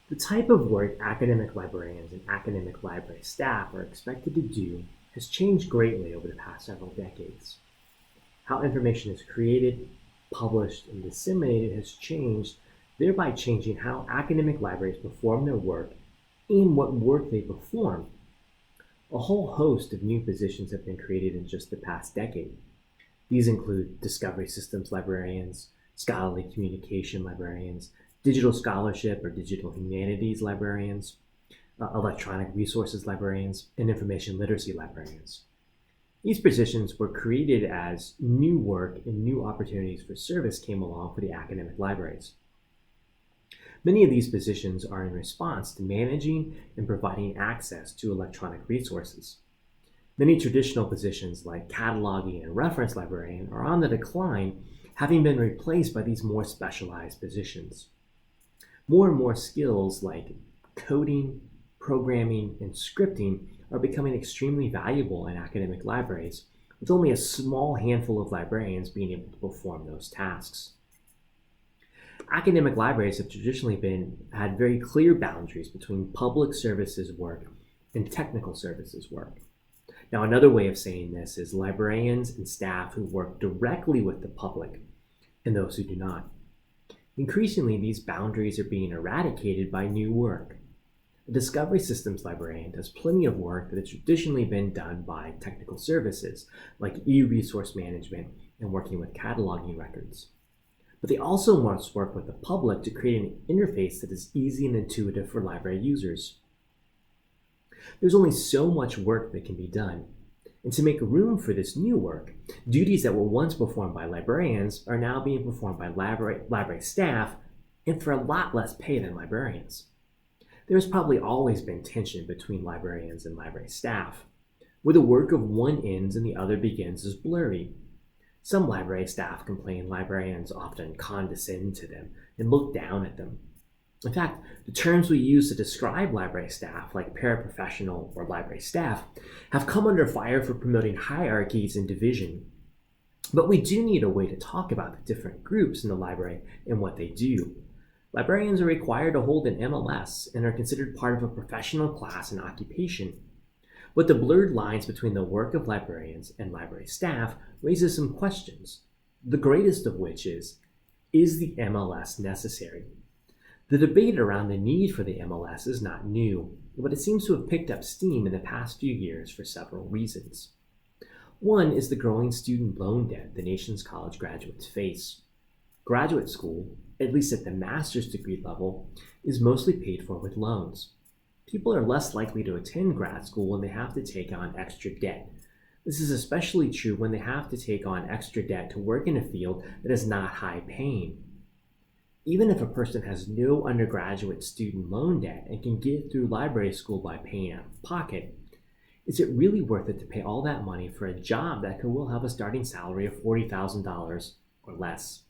The type of work academic librarians and academic library staff are expected to do has changed greatly over the past several decades. How information is created, published, and disseminated has changed, thereby changing how academic libraries perform their work and what work they perform. A whole host of new positions have been created in just the past decade. These include discovery systems librarians, scholarly communication librarians, digital scholarship or digital humanities librarians, electronic resources librarians, and information literacy librarians. These positions were created as new work and new opportunities for service came along for the academic libraries. Many of these positions are in response to managing and providing access to electronic resources. Many traditional positions like cataloging and reference librarian are on the decline, having been replaced by these more specialized positions. More and more skills like coding, programming, and scripting are becoming extremely valuable in academic libraries, with only a small handful of librarians being able to perform those tasks. Academic libraries have traditionally had very clear boundaries between public services work and technical services work. Now, another way of saying this is librarians and staff who work directly with the public and those who do not. Increasingly, these boundaries are being eradicated by new work. A discovery systems librarian does plenty of work that has traditionally been done by technical services, like e-resource management and working with cataloging records. But they also must work with the public to create an interface that is easy and intuitive for library users. There's only so much work that can be done. And to make room for this new work, duties that were once performed by librarians are now being performed by library staff and for a lot less pay than librarians. There's probably always been tension between librarians and library staff, where the work of one ends and the other begins is blurry. Some library staff complain librarians often condescend to them and look down at them. In fact, the terms we use to describe library staff, like paraprofessional or library staff, have come under fire for promoting hierarchies and division. But we do need a way to talk about the different groups in the library and what they do. Librarians are required to hold an MLS and are considered part of a professional class and occupation. But the blurred lines between the work of librarians and library staff raises some questions, the greatest of which is the MLS necessary? The debate around the need for the MLS is not new, but it seems to have picked up steam in the past few years for several reasons. One is the growing student loan debt the nation's college graduates face. Graduate school, at least at the master's degree level, is mostly paid for with loans. People are less likely to attend grad school when they have to take on extra debt. This is especially true when they have to take on extra debt to work in a field that is not high paying. Even if a person has no undergraduate student loan debt and can get through library school by paying out of pocket, is it really worth it to pay all that money for a job that could well have a starting salary of $40,000 or less?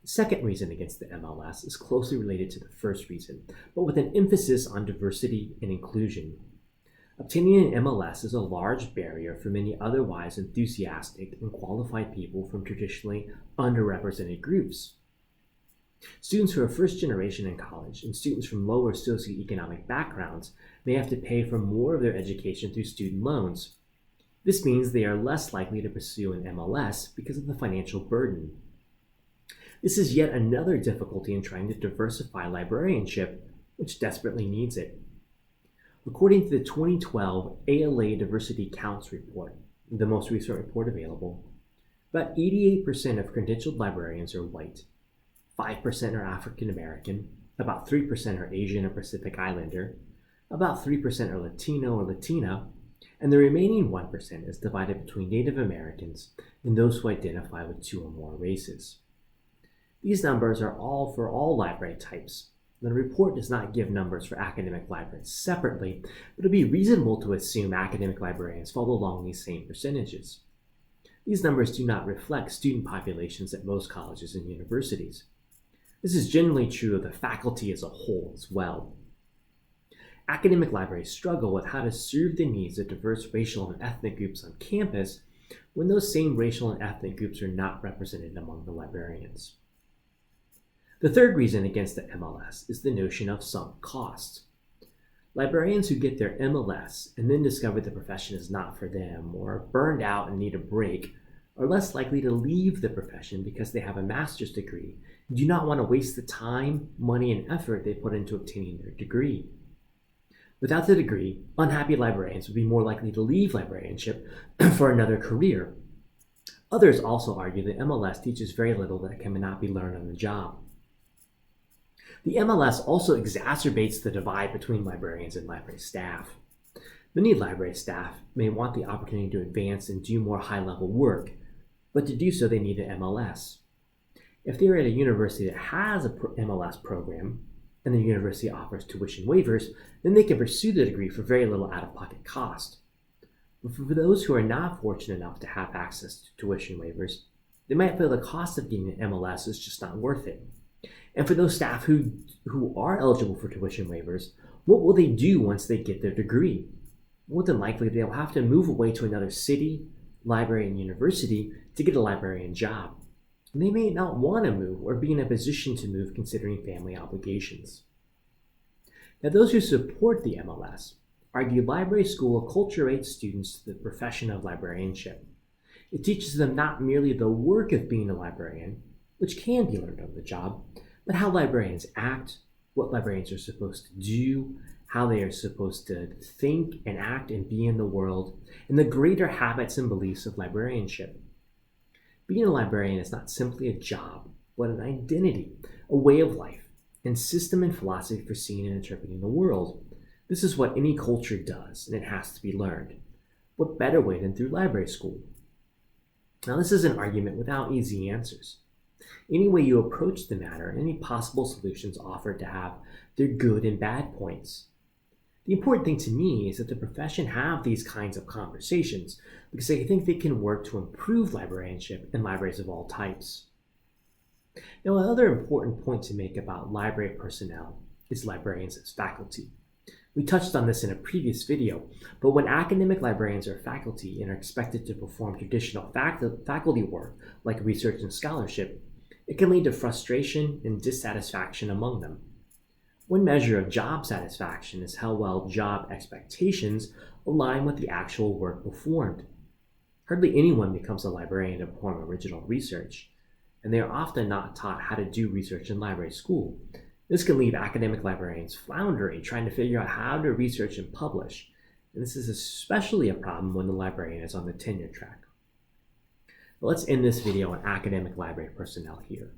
The second reason against the MLS is closely related to the first reason, but with an emphasis on diversity and inclusion. Obtaining an MLS is a large barrier for many otherwise enthusiastic and qualified people from traditionally underrepresented groups. Students who are first generation in college and students from lower socioeconomic backgrounds may have to pay for more of their education through student loans. This means they are less likely to pursue an MLS because of the financial burden. This is yet another difficulty in trying to diversify librarianship, which desperately needs it. According to the 2012 ALA Diversity Counts report, the most recent report available, about 88% of credentialed librarians are white. 5% are African American, about 3% are Asian or Pacific Islander, about 3% are Latino or Latina, and the remaining 1% is divided between Native Americans and those who identify with two or more races. These numbers are all for all library types. The report does not give numbers for academic libraries separately, but it would be reasonable to assume academic librarians fall along these same percentages. These numbers do not reflect student populations at most colleges and universities. This is generally true of the faculty as a whole as well. Academic libraries struggle with how to serve the needs of diverse racial and ethnic groups on campus when those same racial and ethnic groups are not represented among the librarians. The third reason against the MLS is the notion of sunk costs. Librarians who get their MLS and then discover the profession is not for them or are burned out and need a break are less likely to leave the profession because they have a master's degree and do not want to waste the time, money, and effort they put into obtaining their degree. Without the degree, unhappy librarians would be more likely to leave librarianship for another career. Others also argue that MLS teaches very little that cannot be learned on the job. The MLS also exacerbates the divide between librarians and library staff. Many library staff may want the opportunity to advance and do more high-level work, but to do so they need an MLS. If they are at a university that has an MLS program, and the university offers tuition waivers, then they can pursue the degree for very little out-of-pocket cost. But for those who are not fortunate enough to have access to tuition waivers, they might feel the cost of getting an MLS is just not worth it. And for those staff who are eligible for tuition waivers, what will they do once they get their degree? More than likely, they'll have to move away to another city, library, and university to get a librarian job. And they may not want to move or be in a position to move considering family obligations. Now, those who support the MLS argue library school acculturates students to the profession of librarianship. It teaches them not merely the work of being a librarian, which can be learned on the job, but how librarians act, what librarians are supposed to do, how they are supposed to think and act and be in the world, and the greater habits and beliefs of librarianship. Being a librarian is not simply a job, but an identity, a way of life, and system and philosophy for seeing and interpreting the world. This is what any culture does, and it has to be learned. What better way than through library school? Now, this is an argument without easy answers. Any way you approach the matter, and any possible solutions offered to have their good and bad points. The important thing to me is that the profession have these kinds of conversations because I think they can work to improve librarianship in libraries of all types. Now, another important point to make about library personnel is librarians as faculty. We touched on this in a previous video, but when academic librarians are faculty and are expected to perform traditional faculty work like research and scholarship, it can lead to frustration and dissatisfaction among them. One measure of job satisfaction is how well job expectations align with the actual work performed. Hardly anyone becomes a librarian to perform original research, and they are often not taught how to do research in library school. This can leave academic librarians floundering, trying to figure out how to research and publish, and this is especially a problem when the librarian is on the tenure track. Let's end this video on academic library personnel here.